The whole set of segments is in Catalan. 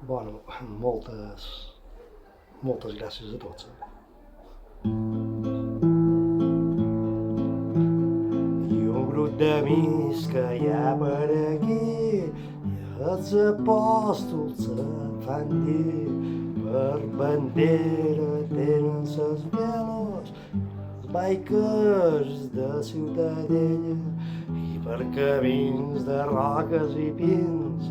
Bueno, moltes gràcies a tots. I un grup d'amics que hi ha per aquí, i els apòstols et fan dir, per bandera tenen ses veles, els bikers de Ciutadella, i per camins de roques i pins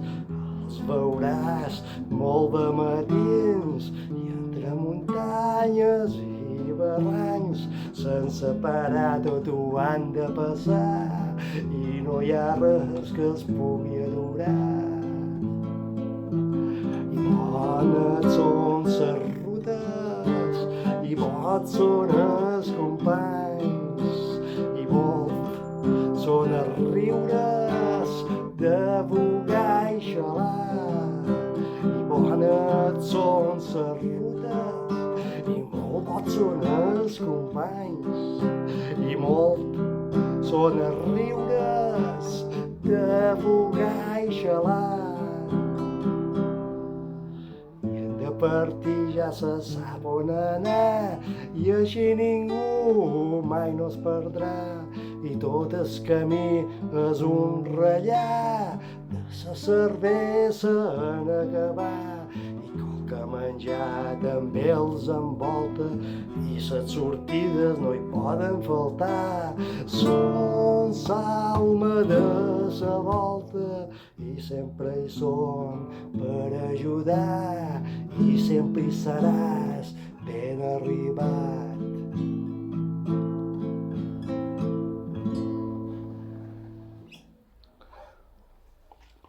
els veuràs molt de matins, i entre muntanyes i barrancs sense parar tot ho han de passar i no hi ha res que els pugui adorar. I bones són ses rutes i bons són els companys i molt són els riures de bugar i xalar. I bones són ses rutes i molt bons són els companys i molt són els riures de bugar i xalar. I hem de partir, ja se sap on anar, i així ningú mai no es perdrà. I tot el camí és un rellar de sa cervesa en acabar. I qualque menjar també els envolta i ses sortides no hi poden faltar. Són l'alma de sa volta i sempre hi són per ajudar i sempre hi seràs ben arribat.